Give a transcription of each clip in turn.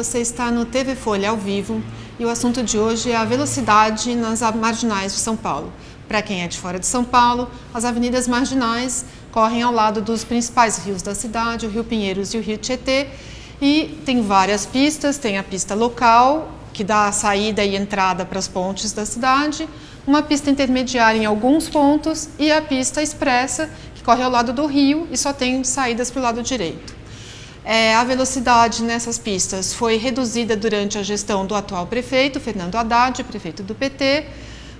você está no TV Folha ao vivo e o assunto de hoje é a velocidade nas marginais de São Paulo. Para quem é de fora de São Paulo, as avenidas marginais correm ao lado dos principais rios da cidade, o Rio Pinheiros e o Rio Tietê, e tem várias pistas. Tem a pista local, que dá a saída e entrada para as pontes da cidade, uma pista intermediária em alguns pontos e a pista expressa, que corre ao lado do rio e só tem saídas para o lado direito. A velocidade nessas pistas foi reduzida durante a gestão do atual prefeito, Fernando Haddad, prefeito do PT,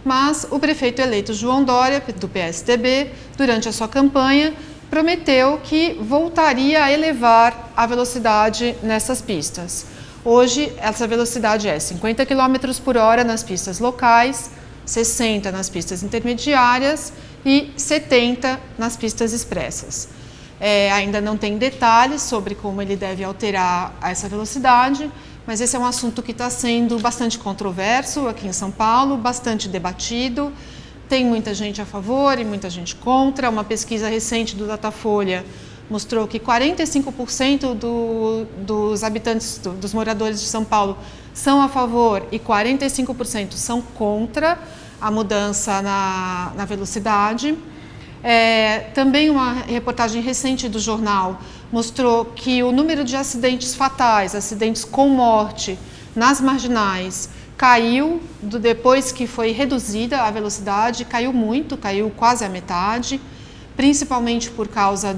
mas o prefeito eleito João Dória, do PSDB, durante a sua campanha, prometeu que voltaria a elevar a velocidade nessas pistas. Hoje, essa velocidade é 50 km por hora nas pistas locais, 60 nas pistas intermediárias e 70 nas pistas expressas. Ainda não tem detalhes sobre como ele deve alterar essa velocidade, mas esse é um assunto que está sendo bastante controverso aqui em São Paulo, bastante debatido. Tem muita gente a favor e muita gente contra. Uma pesquisa recente do Datafolha mostrou que 45% dos habitantes, dos moradores de São Paulo são a favor e 45% são contra a mudança na velocidade. Também uma reportagem recente do jornal mostrou que o número de acidentes fatais, acidentes com morte nas marginais, caiu depois que foi reduzida a velocidade, caiu muito, caiu quase a metade, principalmente por causa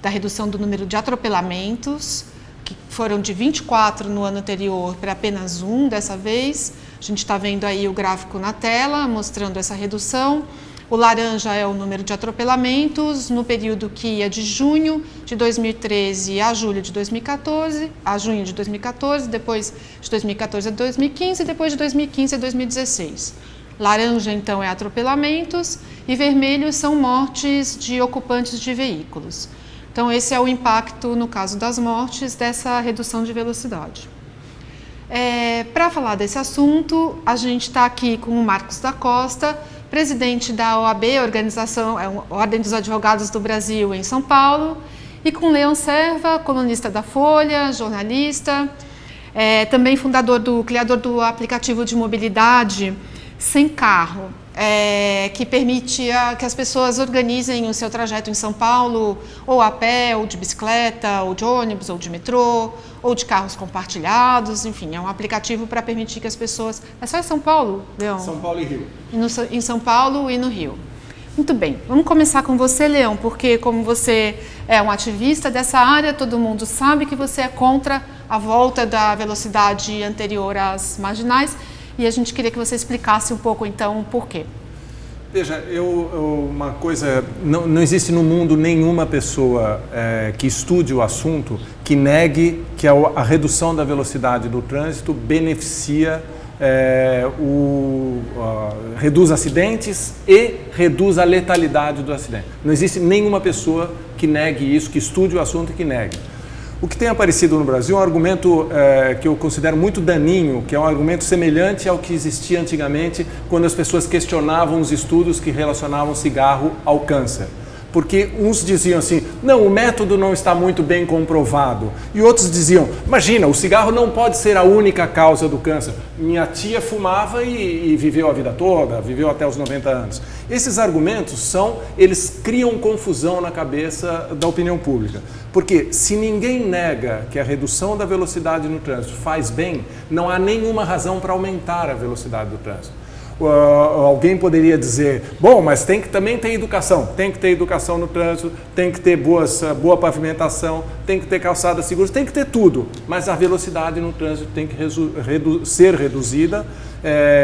da redução do número de atropelamentos, que foram de 24 no ano anterior para apenas 1 dessa vez. A gente está vendo aí o gráfico na tela, mostrando essa redução. O laranja é o número de atropelamentos no período que ia de junho de 2013 a julho de 2014, a junho de 2014, depois de 2014 a 2015 e depois de 2015 a 2016. Laranja, então, é atropelamentos e vermelho são mortes de ocupantes de veículos. Então, esse é o impacto, no caso das mortes, dessa redução de velocidade. Para falar desse assunto, a gente está aqui com o Marcos da Costa, presidente da OAB, Ordem dos Advogados do Brasil, em São Paulo, e com Leon Serva, colunista da Folha, jornalista, também criador do aplicativo de mobilidade Sem Carro, que permite que as pessoas organizem o seu trajeto em São Paulo, ou a pé, ou de bicicleta, ou de ônibus, ou de metrô, ou de carros compartilhados, enfim, é um aplicativo para permitir que as pessoas... É só em São Paulo, Leon? São Paulo e Rio. Em São Paulo e no Rio. Muito bem, vamos começar com você, Leon, porque como você é um ativista dessa área, todo mundo sabe que você é contra a volta da velocidade anterior às marginais, e a gente queria que você explicasse um pouco, então, por quê. Veja, uma coisa, não existe no mundo nenhuma pessoa que estude o assunto que negue que a redução da velocidade do trânsito beneficia, reduz acidentes e reduz a letalidade do acidente. Não existe nenhuma pessoa que negue isso, que estude o assunto e que negue. O que tem aparecido no Brasil é um argumento que eu considero muito daninho, que é um argumento semelhante ao que existia antigamente quando as pessoas questionavam os estudos que relacionavam cigarro ao câncer. Porque uns diziam assim, não, o método não está muito bem comprovado. E outros diziam, imagina, o cigarro não pode ser a única causa do câncer. Minha tia fumava e viveu a vida toda, viveu até os 90 anos. Esses argumentos eles criam confusão na cabeça da opinião pública. Porque se ninguém nega que a redução da velocidade no trânsito faz bem, não há nenhuma razão para aumentar a velocidade do trânsito. Alguém poderia dizer, bom, mas também tem educação, tem que ter educação no trânsito, tem que ter boa pavimentação, tem que ter calçadas seguras, tem que ter tudo, mas a velocidade no trânsito tem que ser reduzida.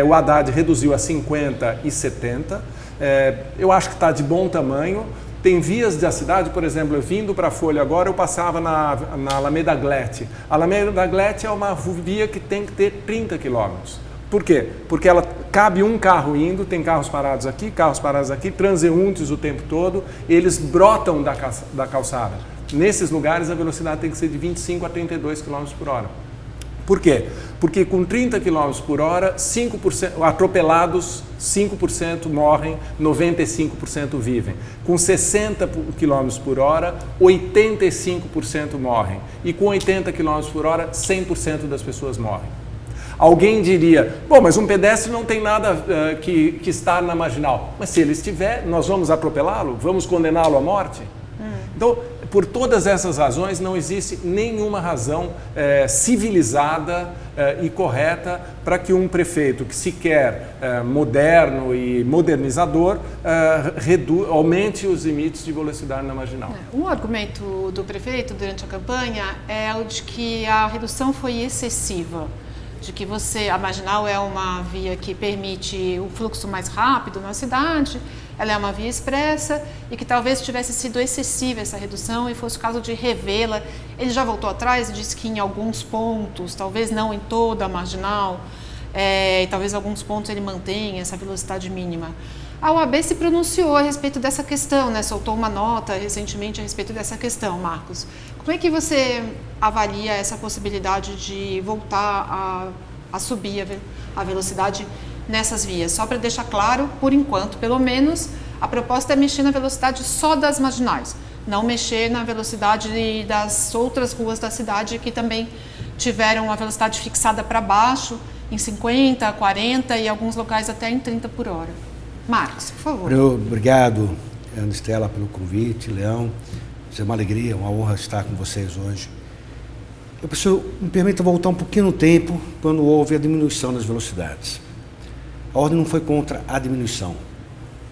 O Haddad reduziu a 50 e 70, eu acho que está de bom tamanho. Tem vias da cidade, por exemplo, eu vindo para a Folha agora, eu passava na Alameda Glete. A Alameda Glete é uma via que tem que ter 30 quilômetros. Por quê? Porque ela cabe um carro indo, tem carros parados aqui, transeuntes o tempo todo, eles brotam da calçada. Nesses lugares a velocidade tem que ser de 25 a 32 km por hora. Por quê? Porque com 30 km por hora, 5%, atropelados, 5% morrem, 95% vivem. Com 60 km por hora, 85% morrem. E com 80 km por hora, 100% das pessoas morrem. Alguém diria, bom, mas um pedestre não tem nada que estar na marginal. Mas se ele estiver, nós vamos atropelá-lo? Vamos condená-lo à morte? Então, por todas essas razões, não existe nenhuma razão civilizada e correta para que um prefeito que se quer moderno e modernizador aumente os limites de velocidade na marginal. Um argumento do prefeito durante a campanha é o de que a redução foi excessiva, de que a marginal é uma via que permite o fluxo mais rápido na cidade, ela é uma via expressa e que talvez tivesse sido excessiva essa redução e fosse o caso de revê-la. Ele já voltou atrás e disse que em alguns pontos, talvez não em toda a marginal, e talvez em alguns pontos ele mantenha essa velocidade mínima. A OAB se pronunciou a respeito dessa questão, né? Soltou uma nota recentemente a respeito dessa questão, Marcos. Como é que você avalia essa possibilidade de voltar a subir a velocidade nessas vias? Só para deixar claro, por enquanto, pelo menos, a proposta é mexer na velocidade só das marginais, não mexer na velocidade das outras ruas da cidade que também tiveram a velocidade fixada para baixo, em 50, 40 e alguns locais até em 30 por hora. Marcos, por favor. Obrigado, Ana Estela, pelo convite, Leão. É uma alegria, uma honra estar com vocês hoje. Me permita voltar um pouquinho no tempo, quando houve a diminuição das velocidades. A ordem não foi contra a diminuição.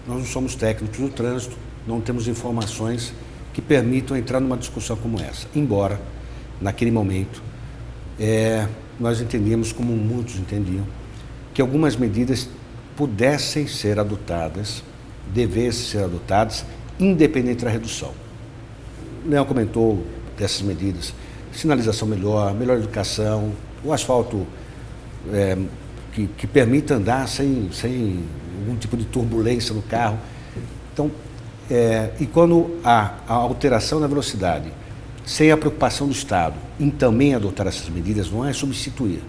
Nós não somos técnicos do trânsito, não temos informações que permitam entrar numa discussão como essa. Embora, naquele momento, nós entendíamos, como muitos entendiam, que algumas medidas pudessem ser adotadas, devessem ser adotadas, independente da redução. O Leão comentou dessas medidas: sinalização melhor, melhor educação, o asfalto que permita andar sem algum tipo de turbulência no carro. Então, e quando há a alteração na velocidade, sem a preocupação do Estado em também adotar essas medidas, não é substituir,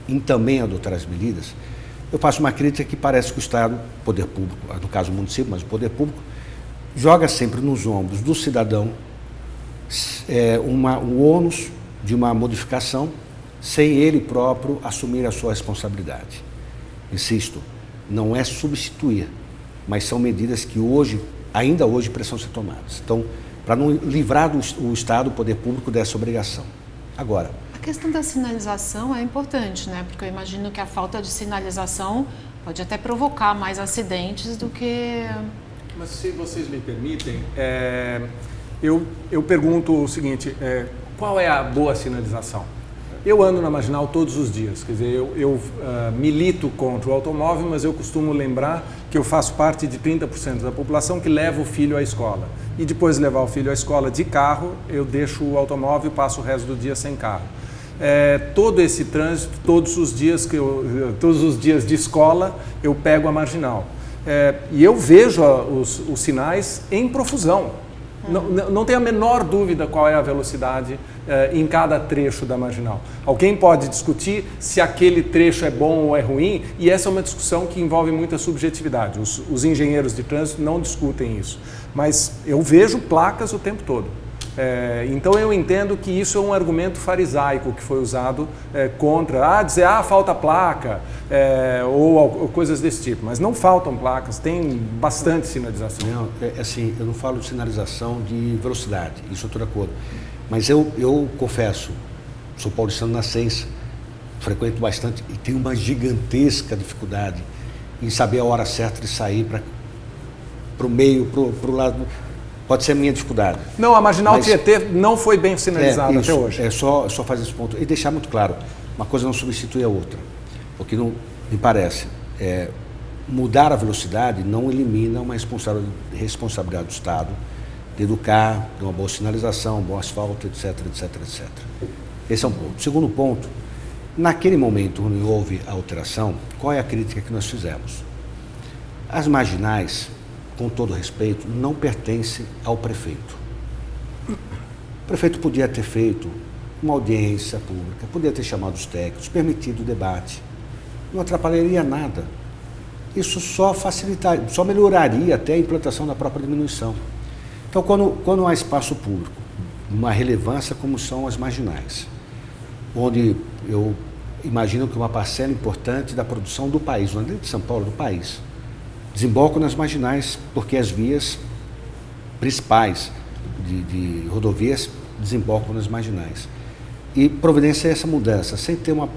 em também adotar as medidas, eu faço uma crítica que parece que o Estado, poder público, no caso o município, mas o poder público, joga sempre nos ombros do cidadão o ônus de uma modificação sem ele próprio assumir a sua responsabilidade. Insisto, não é substituir, mas são medidas que ainda hoje precisam ser tomadas. Então, para não livrar o Estado, o poder público, dessa obrigação. Agora, a questão da sinalização é importante, né? Porque eu imagino que a falta de sinalização pode até provocar mais acidentes do que... Mas se vocês me permitem, eu pergunto o seguinte, qual é a boa sinalização? Eu ando na marginal todos os dias, quer dizer, eu milito contra o automóvel, mas eu costumo lembrar que eu faço parte de 30% da população que leva o filho à escola. E depois de levar o filho à escola de carro, eu deixo o automóvel e passo o resto do dia sem carro. Todo esse trânsito, todos os dias de escola, eu pego a marginal. E eu vejo os sinais em profusão. Não tem a menor dúvida qual é a velocidade em cada trecho da marginal. Alguém pode discutir se aquele trecho é bom ou é ruim, e essa é uma discussão que envolve muita subjetividade. Os engenheiros de trânsito não discutem isso, mas eu vejo placas o tempo todo. Então eu entendo que isso é um argumento farisaico que foi usado contra, dizer, falta placa, ou coisas desse tipo. Mas não faltam placas, tem bastante sinalização. Não, assim, eu não falo de sinalização de velocidade, isso eu estou de acordo. Mas eu confesso, sou paulistano nascense, frequento bastante e tenho uma gigantesca dificuldade em saber a hora certa de sair para o meio, para o lado. Pode ser a minha dificuldade. Não, a marginal Tietê não foi bem sinalizada até hoje. É só fazer esse ponto. E deixar muito claro, uma coisa não substitui a outra. O que não me parece, mudar a velocidade não elimina uma responsabilidade do Estado de educar, de uma boa sinalização, um bom asfalto, etc, etc, etc. Esse é um ponto. Segundo ponto, naquele momento onde houve a alteração, qual é a crítica que nós fizemos? As marginais, com todo respeito, não pertence ao prefeito. O prefeito podia ter feito uma audiência pública, poder ter chamado os técnicos, permitido o debate. Não atrapalharia nada. Isso só facilitaria, só melhoraria até a implantação da própria diminuição. Então, quando há espaço público, uma relevância como são as marginais, onde eu imagino que uma parcela importante da produção do país, não é de São Paulo, do país, desembocam nas marginais, porque as vias principais de rodovias desembocam nas marginais. E providenciar essa mudança, sem ter uma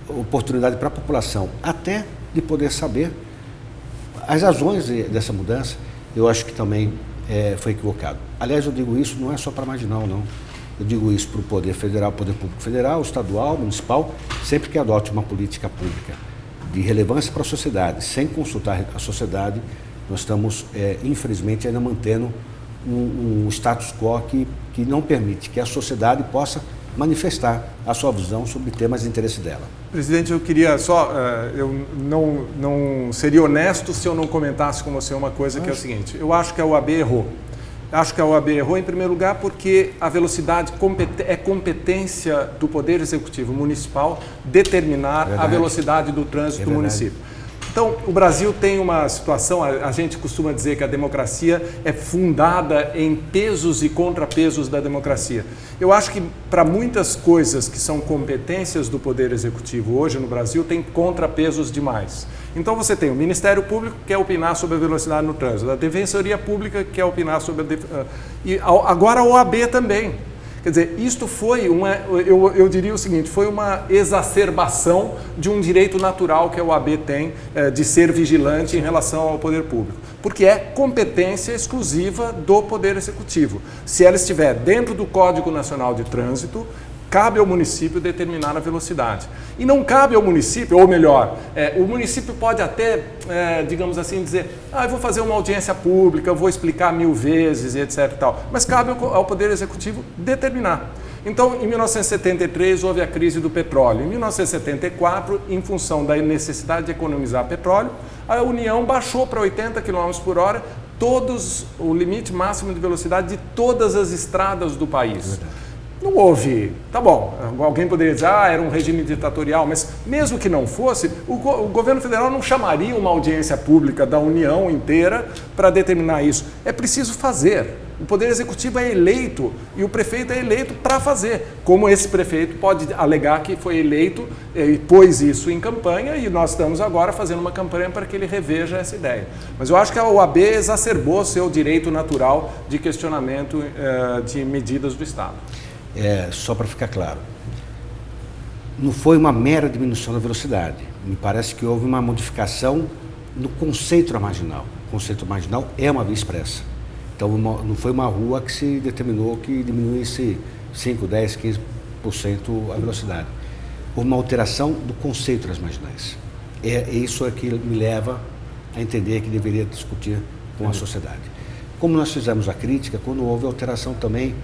oportunidade para a população, até de poder saber as razões dessa mudança, eu acho que também foi equivocado. Aliás, eu digo isso não é só para a marginal, não. Eu digo isso para o Poder Federal, Poder Público Federal, estadual, municipal, sempre que adote uma política pública de relevância para a sociedade, sem consultar a sociedade, nós estamos, infelizmente, ainda mantendo um status quo que não permite que a sociedade possa manifestar a sua visão sobre temas de interesse dela. Presidente, eu queria só, eu não seria honesto se eu não comentasse com você uma coisa que é o seguinte, eu acho que a OAB errou. Acho que a OAB errou em primeiro lugar porque a velocidade é competência do Poder Executivo Municipal determinar a velocidade do trânsito do município. Então, o Brasil tem uma situação, a gente costuma dizer que a democracia é fundada em pesos e contrapesos da democracia. Eu acho que para muitas coisas que são competências do Poder Executivo hoje no Brasil, tem contrapesos demais. Então você tem o Ministério Público que quer opinar sobre a velocidade no trânsito, a Defensoria Pública que quer opinar sobre e agora a OAB também. Quer dizer, isto foi eu diria o seguinte, foi uma exacerbação de um direito natural que a OAB tem de ser vigilante em relação ao poder público, porque é competência exclusiva do Poder Executivo. Se ela estiver dentro do Código Nacional de Trânsito, cabe ao município determinar a velocidade. E não cabe ao município, ou melhor, o município pode até, digamos assim, dizer, eu vou fazer uma audiência pública, eu vou explicar 1000 vezes e etc. e tal. Mas cabe ao Poder Executivo determinar. Então, em 1973, houve a crise do petróleo. Em 1974, em função da necessidade de economizar petróleo, a União baixou para 80 km por hora o limite máximo de velocidade de todas as estradas do país. Não houve, tá bom, alguém poderia dizer, era um regime ditatorial, mas mesmo que não fosse, o governo federal não chamaria uma audiência pública da União inteira para determinar isso. É preciso fazer. O Poder Executivo é eleito e o prefeito é eleito para fazer. Como esse prefeito pode alegar que foi eleito e pôs isso em campanha e nós estamos agora fazendo uma campanha para que ele reveja essa ideia. Mas eu acho que a OAB exacerbou seu direito natural de questionamento de medidas do Estado. Só para ficar claro, não foi uma mera diminuição da velocidade. Me parece que houve uma modificação no conceito da marginal. O conceito marginal é uma via expressa. Então, não foi uma rua que se determinou que diminuísse 5, 10, 15% a velocidade. Houve uma alteração do conceito das marginais. Isso é que me leva a entender que deveria discutir com a sociedade. Como nós fizemos a crítica, quando houve alteração também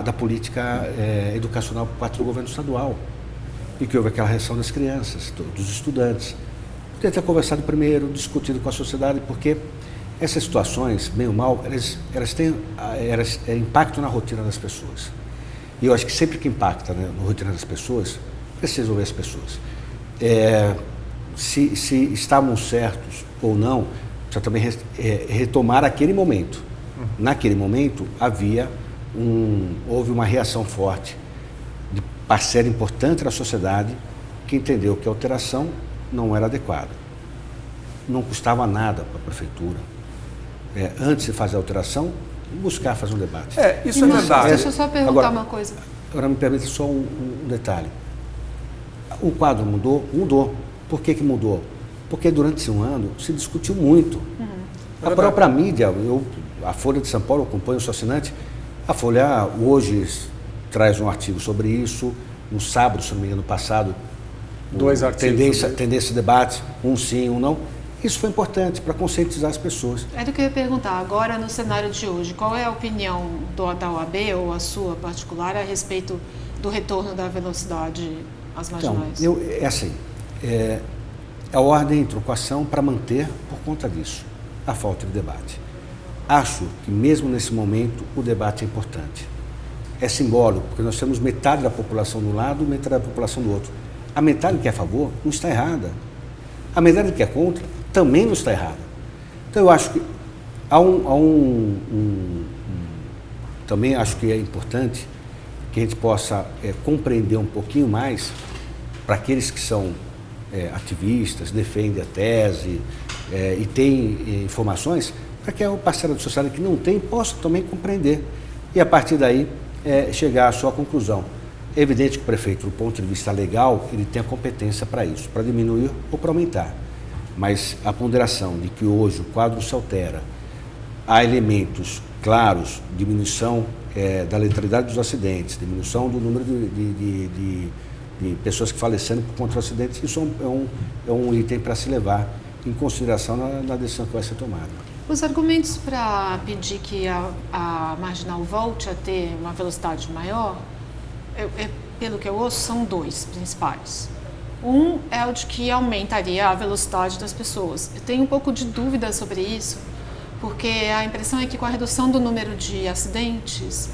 da política educacional por parte do governo estadual, e que houve aquela reação das crianças, dos estudantes. Podia ter conversado primeiro, discutido com a sociedade, porque essas situações, bem ou mal, elas têm impacto na rotina das pessoas. E eu acho que sempre que impacta, né, na rotina das pessoas, precisa ouvir as pessoas. Se estavam certos ou não, precisa também retomar aquele momento. Naquele momento, houve uma reação forte de parcela importante da sociedade que entendeu que a alteração não era adequada. Não custava nada para a prefeitura. Antes de fazer a alteração, buscar fazer um debate. Isso é verdade. Deixa eu só perguntar uma coisa. Agora me permita só um detalhe. O quadro mudou? Mudou. Por que mudou? Porque durante um ano se discutiu muito. A própria mídia, a Folha de São Paulo, acompanho o seu assinante, a Folha hoje traz um artigo sobre isso, no sábado, se não me engano, passado, 2 artigos. Tendência de debate, um sim, um não. Isso foi importante para conscientizar as pessoas. É do que eu ia perguntar. Agora, no cenário de hoje, qual é a opinião da OAB ou a sua particular a respeito do retorno da velocidade às marginais? Então, a ordem entrou com a ação para manter por conta disso, a falta de debate. Acho que mesmo nesse momento o debate é importante. é simbólico, porque nós temos metade da população de um lado e metade da população do outro. A metade que é a favor não está errada. A metade que é contra também não está errada. Então eu acho que também acho que é importante que a gente possa compreender um pouquinho mais para aqueles que são ativistas, defendem a tese e têm informações, para que o parceiro da sociedade que não tem possa também compreender e a partir daí chegar à sua conclusão. É evidente que o prefeito, do ponto de vista legal, ele tem a competência para isso, para diminuir ou para aumentar. Mas a ponderação de que hoje o quadro se altera, há elementos claros, diminuição da letalidade dos acidentes, diminuição do número de pessoas que faleceram por conta dos acidentes, isso é um item para se levar em consideração na decisão que vai ser tomada. Os argumentos para pedir que a marginal volte a ter uma velocidade maior, pelo que eu ouço, são dois principais. Um é o de que aumentaria a velocidade das pessoas. Eu tenho um pouco de dúvida sobre isso, porque a impressão é que com a redução do número de acidentes,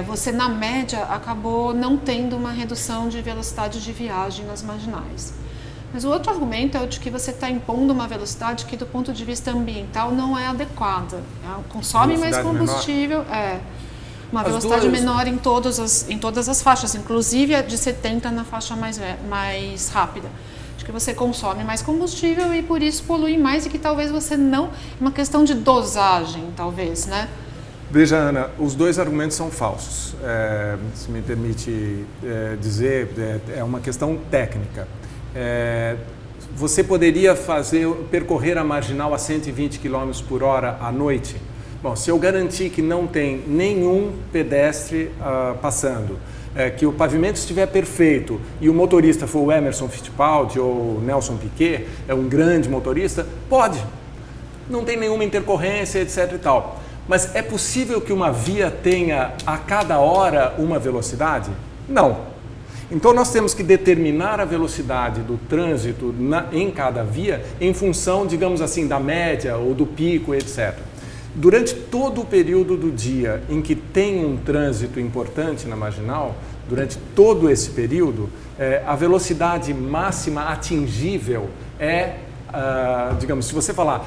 você, na média, acabou não tendo uma redução de velocidade de viagem nas marginais. Mas o outro argumento é o de que você está impondo uma velocidade que, do ponto de vista ambiental, não é adequada. Consome mais combustível, uma velocidade menor em todas as faixas, inclusive a de 70 na faixa mais rápida. Acho que você consome mais combustível e por isso polui mais e que talvez você não... Uma questão de dosagem, talvez, né? Veja, Ana, os dois argumentos são falsos. Se me permite dizer, é uma questão técnica. Você poderia percorrer a marginal a 120 km por hora à noite? Bom, se eu garantir que não tem nenhum pedestre passando, que o pavimento estiver perfeito e o motorista for o Emerson Fittipaldi ou Nelson Piquet, é um grande motorista, pode. Não tem nenhuma intercorrência, etc. e tal. Mas é possível que uma via tenha a cada hora uma velocidade? Não. Então nós temos que determinar a velocidade do trânsito em cada via em função, digamos assim, da média ou do pico, etc. Durante todo o período do dia em que tem um trânsito importante na marginal, durante todo esse período, a velocidade máxima atingível digamos, se você falar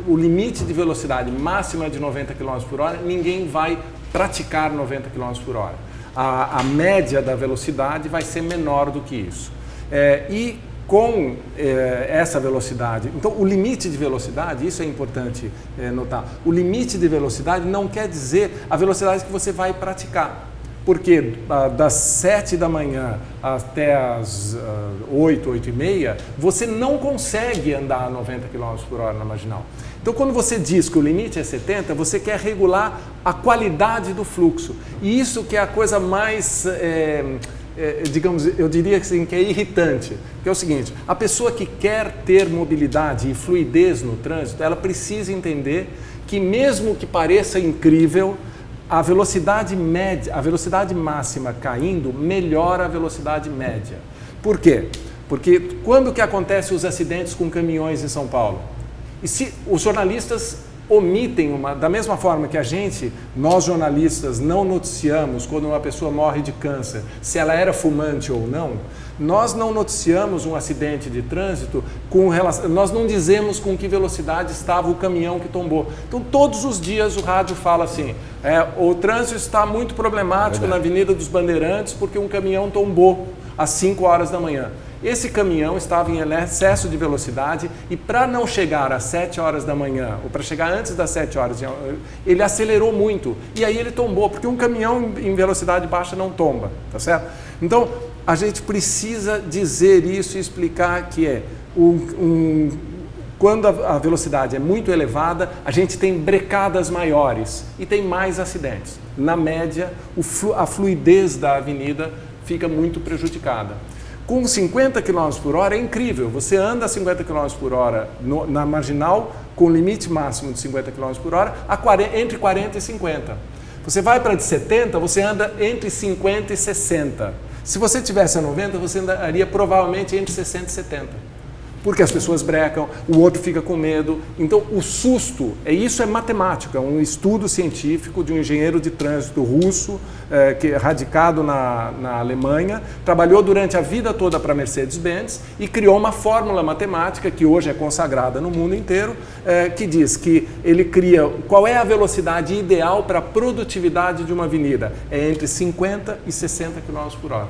o limite de velocidade máxima é de 90 km por hora, ninguém vai praticar 90 km por hora. A média da velocidade vai ser menor do que isso. E com essa velocidade, então o limite de velocidade, isso é importante notar, o limite de velocidade não quer dizer a velocidade que você vai praticar. Porque das 7 da manhã até as 8, 8 e meia, você não consegue andar a 90 km por hora na marginal. Então, quando você diz que o limite é 70, você quer regular a qualidade do fluxo. E isso que é a coisa mais, digamos, eu diria assim, que é irritante. Que é o seguinte, a pessoa que quer ter mobilidade e fluidez no trânsito, ela precisa entender que mesmo que pareça incrível, a velocidade média, a velocidade máxima caindo, melhora a velocidade média. Por quê? Porque quando que acontecem os acidentes com caminhões em São Paulo? E se os jornalistas omitem da mesma forma que nós jornalistas não noticiamos quando uma pessoa morre de câncer, se ela era fumante ou não, nós não noticiamos um acidente de trânsito nós não dizemos com que velocidade estava o caminhão que tombou. Então, todos os dias o rádio fala assim, o trânsito está muito problemático na Avenida dos Bandeirantes porque um caminhão tombou às 5 horas da manhã. Esse caminhão estava em excesso de velocidade e para não chegar às 7 horas da manhã, ou para chegar antes das 7 horas, ele acelerou muito e aí ele tombou, porque um caminhão em velocidade baixa não tomba, tá certo? Então, a gente precisa dizer isso e explicar que quando a velocidade é muito elevada, a gente tem brecadas maiores e tem mais acidentes. Na média, a fluidez da avenida fica muito prejudicada. Com 50 km por hora é incrível, você anda a 50 km por hora na marginal com limite máximo de 50 km por hora entre 40 e 50. Você vai para de 70, você anda entre 50 e 60. Se você tivesse a 90, você andaria provavelmente entre 60 e 70. porque as pessoas brecam, o outro fica com medo. Então, o susto, isso é matemática, um estudo científico de um engenheiro de trânsito russo, que é radicado na Alemanha, trabalhou durante a vida toda para a Mercedes-Benz e criou uma fórmula matemática que hoje é consagrada no mundo inteiro, que diz que ele cria qual é a velocidade ideal para a produtividade de uma avenida. É entre 50 e 60 km por hora.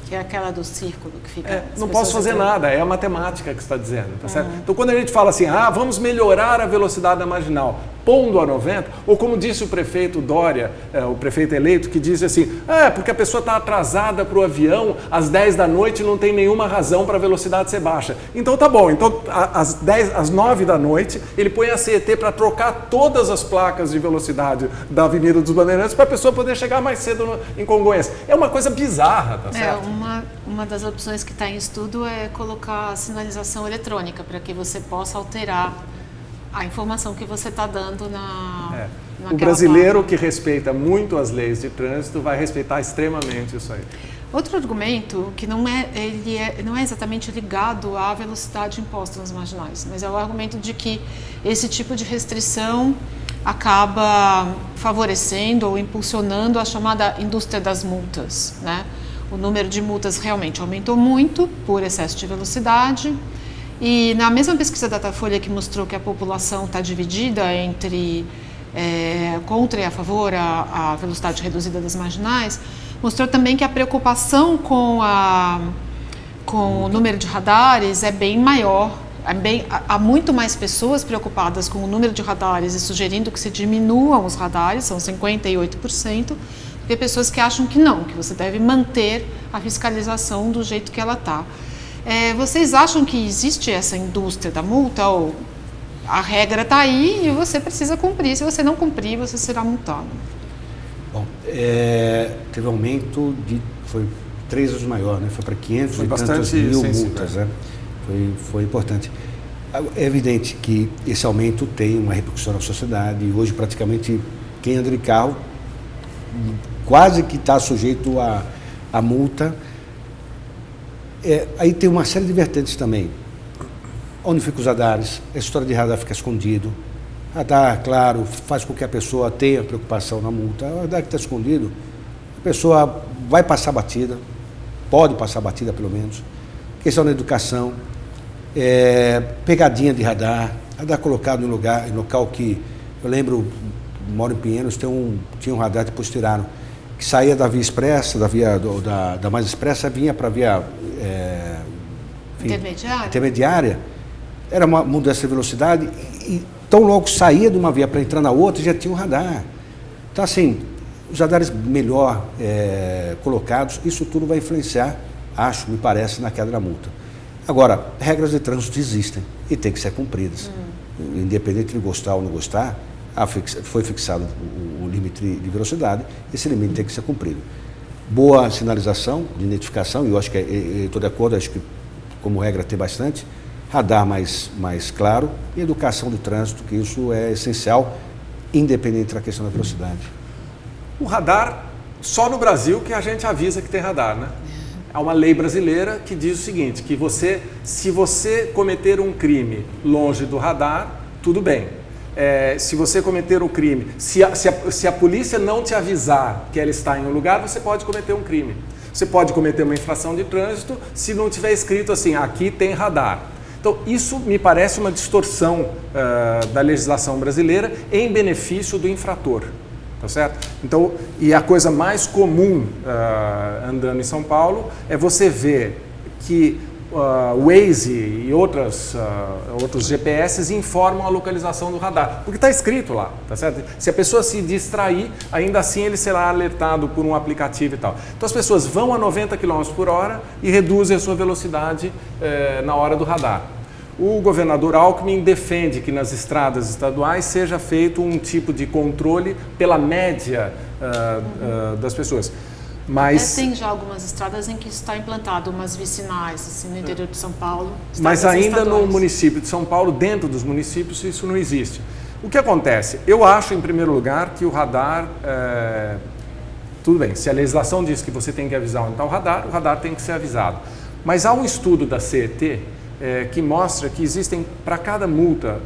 Que é aquela do círculo que fica... não posso fazer nada, é a matemática que está dizendo, tá certo? Então, quando a gente fala assim, vamos melhorar a velocidade da marginal, pondo a 90, ou como disse o prefeito Dória, o prefeito eleito, que disse assim, porque a pessoa está atrasada para o avião, às 10 da noite não tem nenhuma razão para a velocidade ser baixa. Então tá bom, então às 9 da noite ele põe a CET para trocar todas as placas de velocidade da Avenida dos Bandeirantes para a pessoa poder chegar mais cedo em Congonhas. É uma coisa bizarra, tá certo? Uma das opções que está em estudo é colocar a sinalização eletrônica para que você possa alterar a informação que você está dando O brasileiro que respeita muito as leis de trânsito vai respeitar extremamente isso aí. Outro argumento que não é exatamente ligado à velocidade imposta nas marginais, mas é o argumento de que esse tipo de restrição acaba favorecendo ou impulsionando a chamada indústria das multas, né? O número de multas realmente aumentou muito por excesso de velocidade. E na mesma pesquisa da Datafolha que mostrou que a população está dividida entre contra e a favor a velocidade reduzida das marginais, mostrou também que a preocupação com o número de radares é bem maior. Há muito mais pessoas preocupadas com o número de radares e sugerindo que se diminuam os radares, são 58%, do que pessoas que acham que não, que você deve manter a fiscalização do jeito que ela está. Vocês acham que existe essa indústria da multa ou a regra está aí e você precisa cumprir? Se você não cumprir, você será multado. Bom, teve aumento foi 3 vezes maior, né? Foi para 500 e tantas mil multas, né? Foi importante. É evidente que esse aumento tem uma repercussão na sociedade e hoje praticamente quem anda de carro quase que está sujeito a multa. Aí tem uma série de vertentes também. Onde ficam os radares, a história de radar fica escondido. Radar, claro, faz com que a pessoa tenha preocupação na multa. O radar que está escondido, a pessoa vai passar batida, pode passar batida pelo menos. Questão da educação, pegadinha de radar colocado em local que, eu lembro, moro em Pinheiros, tinha um radar, depois tiraram, que saía da via expressa, da mais expressa, vinha para a via intermediária, era uma mudança de velocidade e tão logo saía de uma via para entrar na outra, já tinha um radar. Então, assim, os radares melhor colocados, isso tudo vai influenciar, me parece, na queda da multa. Agora, regras de trânsito existem e têm que ser cumpridas. Independente de gostar ou não gostar, foi fixado o limite de velocidade, esse limite tem que ser cumprido. Boa sinalização de identificação, e eu acho que estou de acordo, acho que como regra tem bastante, radar mais claro e educação de trânsito, que isso é essencial, independente da questão da velocidade. O radar, só no Brasil que a gente avisa que tem radar, né? Há uma lei brasileira que diz o seguinte, que se você cometer um crime longe do radar, tudo bem. Se você cometer um crime, se a polícia não te avisar que ela está em um lugar, você pode cometer um crime. Você pode cometer uma infração de trânsito se não tiver escrito assim, aqui tem radar. Então, isso me parece uma distorção da legislação brasileira em benefício do infrator. Tá certo? Então, e a coisa mais comum andando em São Paulo é você ver que o Waze e outros GPS informam a localização do radar, porque está escrito lá, tá certo? Se a pessoa se distrair, ainda assim ele será alertado por um aplicativo e tal. Então as pessoas vão a 90 km por hora e reduzem a sua velocidade na hora do radar. O governador Alckmin defende que nas estradas estaduais seja feito um tipo de controle pela média das pessoas. Mas tem já algumas estradas em que isso está implantado, umas vicinais, assim, no interior de São Paulo. Mas ainda no município de São Paulo, dentro dos municípios, isso não existe. O que acontece? Eu acho, em primeiro lugar, que o radar... tudo bem, se a legislação diz que você tem que avisar onde está o radar tem que ser avisado. Mas há um estudo da CET que mostra que existem, para cada multa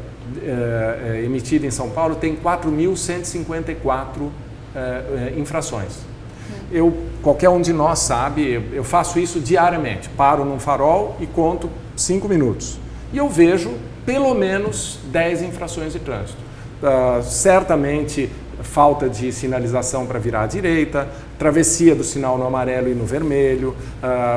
emitida em São Paulo, tem 4.154 infrações. Qualquer um de nós sabe, eu faço isso diariamente, paro num farol e conto 5 minutos. E eu vejo pelo menos 10 infrações de trânsito. Certamente falta de sinalização para virar à direita, travessia do sinal no amarelo e no vermelho,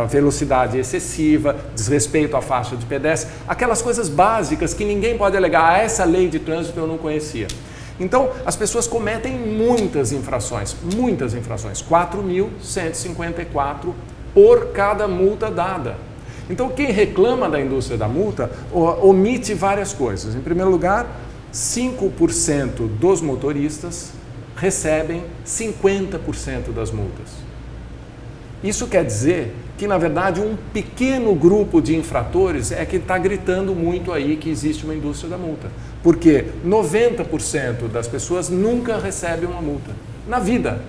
velocidade excessiva, desrespeito à faixa de pedestre, aquelas coisas básicas que ninguém pode alegar, essa lei de trânsito eu não conhecia. Então, as pessoas cometem muitas infrações, 4.154 por cada multa dada. Então, quem reclama da indústria da multa omite várias coisas. Em primeiro lugar, 5% dos motoristas recebem 50% das multas. Isso quer dizer que, na verdade, um pequeno grupo de infratores é que está gritando muito aí que existe uma indústria da multa. Porque 90% das pessoas nunca recebem uma multa. Na vida.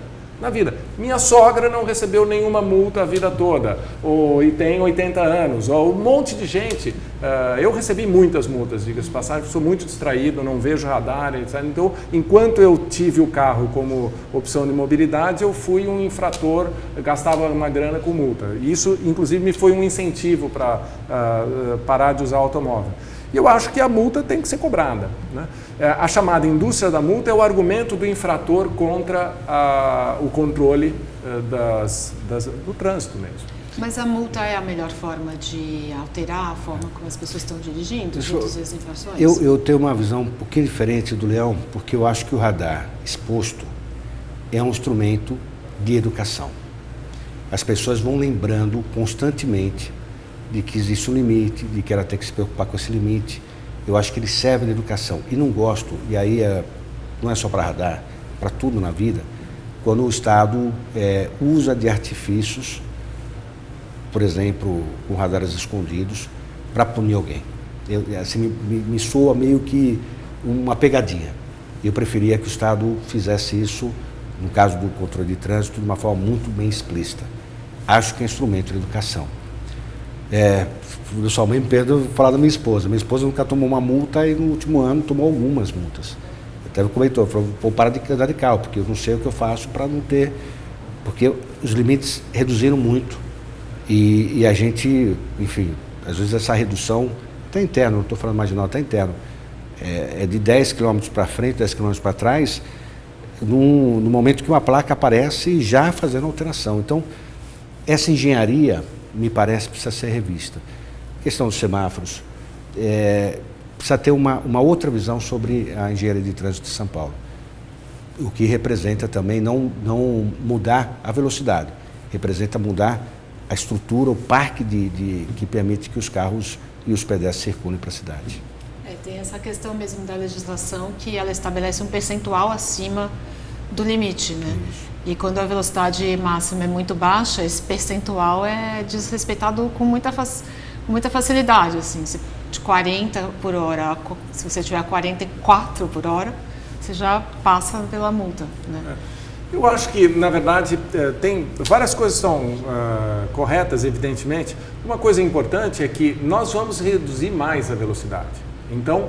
Minha sogra não recebeu nenhuma multa a vida toda, e tem 80 anos, ou um monte de gente. Eu recebi muitas multas, diga-se de passagem, sou muito distraído, não vejo radar, etc. Então, enquanto eu tive o carro como opção de mobilidade, eu fui um infrator, gastava uma grana com multa. Isso, inclusive, me foi um incentivo para parar de usar automóvel. E eu acho que a multa tem que ser cobrada, né? A chamada indústria da multa é o argumento do infrator contra o controle do trânsito mesmo. Mas a multa é a melhor forma de alterar a forma como as pessoas estão dirigindo, reduzir as infrações? Eu tenho uma visão um pouquinho diferente do Leão, porque eu acho que o radar exposto é um instrumento de educação. As pessoas vão lembrando constantemente de que existe um limite, de que ela tem que se preocupar com esse limite. Eu acho que ele serve de educação. E não gosto, e aí não é só para radar, para tudo na vida, quando o Estado usa de artifícios, por exemplo, com radares escondidos, para punir alguém. Assim, me soa meio que uma pegadinha. Eu preferia que o Estado fizesse isso, no caso do controle de trânsito, de uma forma muito bem explícita. Acho que é instrumento de educação. Pessoal, me perdoa falar da minha esposa. Minha esposa nunca tomou uma multa e no último ano tomou algumas multas. Até comentou, falou, vou parar de andar de carro, porque eu não sei o que eu faço para não ter... Porque os limites reduziram muito e a gente, enfim, às vezes essa redução está interna, não estou falando marginal, está interno. É de 10 km para frente, 10 km para trás, no momento que uma placa aparece já fazendo alteração. Então, essa engenharia, me parece, precisa ser revista. A questão dos semáforos, precisa ter uma outra visão sobre a engenharia de trânsito de São Paulo. O que representa também não mudar a velocidade, representa mudar a estrutura, o parque que permite que os carros e os pedestres circulem para a cidade. Tem essa questão mesmo da legislação, que ela estabelece um percentual acima do limite, né? Isso. E quando a velocidade máxima é muito baixa, esse percentual é desrespeitado com muita facilidade, assim. De 40 por hora, se você tiver 44 por hora, você já passa pela multa, né? Eu acho que, na verdade, tem várias coisas são corretas, evidentemente. Uma coisa importante é que nós vamos reduzir mais a velocidade. Então,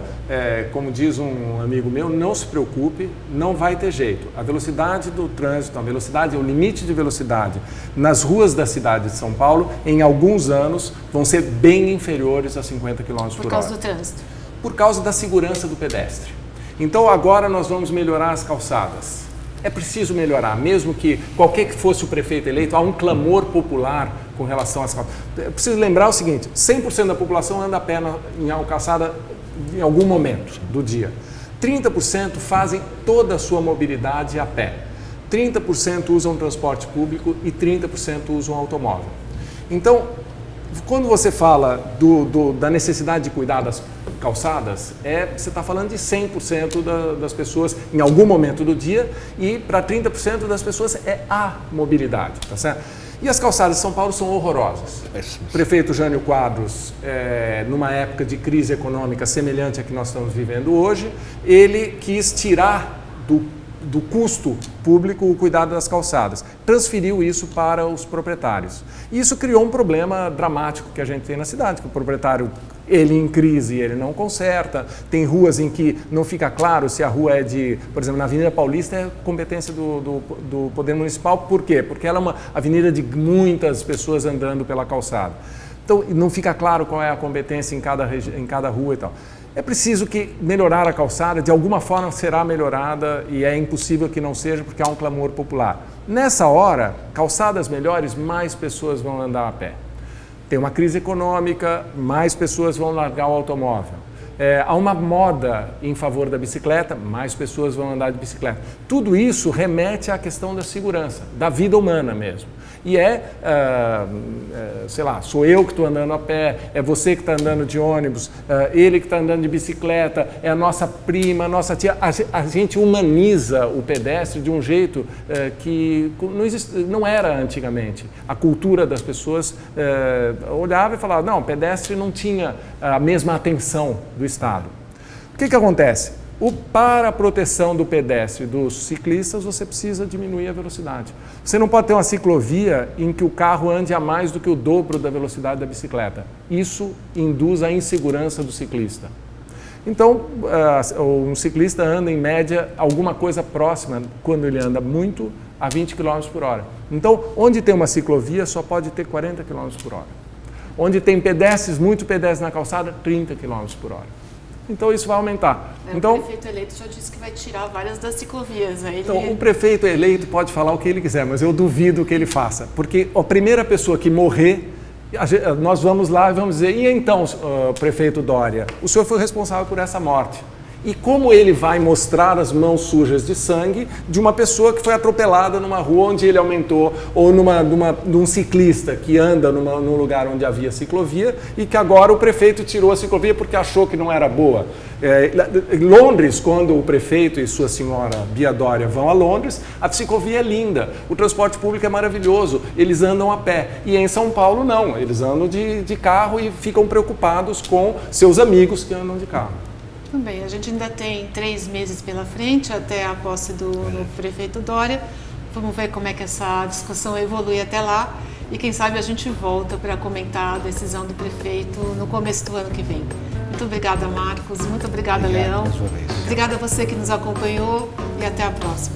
como diz um amigo meu, não se preocupe, não vai ter jeito. A velocidade do trânsito, o limite de velocidade nas ruas da cidade de São Paulo, em alguns anos, vão ser bem inferiores a 50 km por hora. Por causa do trânsito? Por causa da segurança do pedestre. Então, agora nós vamos melhorar as calçadas. É preciso melhorar, mesmo que qualquer que fosse o prefeito eleito, há um clamor popular com relação às calçadas. É preciso lembrar o seguinte, 100% da população anda a pé em calçada em algum momento do dia. 30% fazem toda a sua mobilidade a pé. 30% usam transporte público e 30% usam automóvel. Então, quando você fala da necessidade de cuidar das calçadas, você está falando de 100% das pessoas em algum momento do dia, e para 30% das pessoas é a mobilidade, tá certo? E as calçadas de São Paulo são horrorosas. O prefeito Jânio Quadros, numa época de crise econômica semelhante à que nós estamos vivendo hoje, ele quis tirar do custo público o cuidado das calçadas, transferiu isso para os proprietários. E isso criou um problema dramático que a gente tem na cidade, que o proprietário ele em crise, ele não conserta. Tem ruas em que não fica claro se a rua é de... Por exemplo, na Avenida Paulista é competência do Poder Municipal. Por quê? Porque ela é uma avenida de muitas pessoas andando pela calçada. Então, não fica claro qual é a competência em cada rua e tal. É preciso que melhorar a calçada, de alguma forma será melhorada e é impossível que não seja porque há um clamor popular. Nessa hora, calçadas melhores, mais pessoas vão andar a pé. Tem uma crise econômica, mais pessoas vão largar o automóvel. Há uma moda em favor da bicicleta, mais pessoas vão andar de bicicleta. Tudo isso remete à questão da segurança, da vida humana mesmo. E sei lá, sou eu que estou andando a pé, é você que está andando de ônibus, ele que está andando de bicicleta, é a nossa prima, a nossa tia. A gente humaniza o pedestre de um jeito que não era antigamente. A cultura das pessoas olhava e falava, não, o pedestre não tinha a mesma atenção do Estado. O que acontece? Para a proteção do pedestre e dos ciclistas, você precisa diminuir a velocidade. Você não pode ter uma ciclovia em que o carro ande a mais do que o dobro da velocidade da bicicleta. Isso induz a insegurança do ciclista. Então, um ciclista anda em média alguma coisa próxima, quando ele anda muito, a 20 km por hora. Então, onde tem uma ciclovia, só pode ter 40 km por hora. Onde tem pedestres, muito pedestres na calçada, 30 km por hora. Então isso vai aumentar. O prefeito eleito já disse que vai tirar várias das ciclovias. Então o prefeito eleito pode falar o que ele quiser, mas eu duvido que ele faça. Porque a primeira pessoa que morrer, nós vamos lá e vamos dizer, e então, prefeito Dória, o senhor foi responsável por essa morte. E como ele vai mostrar as mãos sujas de sangue de uma pessoa que foi atropelada numa rua onde ele aumentou, ou num ciclista que anda num lugar onde havia ciclovia e que agora o prefeito tirou a ciclovia porque achou que não era boa. Londres, quando o prefeito e sua senhora Bia Dória vão a Londres, a ciclovia é linda, o transporte público é maravilhoso, eles andam a pé. E em São Paulo não, eles andam de carro e ficam preocupados com seus amigos que andam de carro. Muito bem, a gente ainda tem 3 meses pela frente até a posse do novo prefeito Dória. Vamos ver como é que essa discussão evolui até lá e quem sabe a gente volta para comentar a decisão do prefeito no começo do ano que vem. Muito obrigada, Marcos. Muito obrigada, Leão. Obrigada a você que nos acompanhou e até a próxima.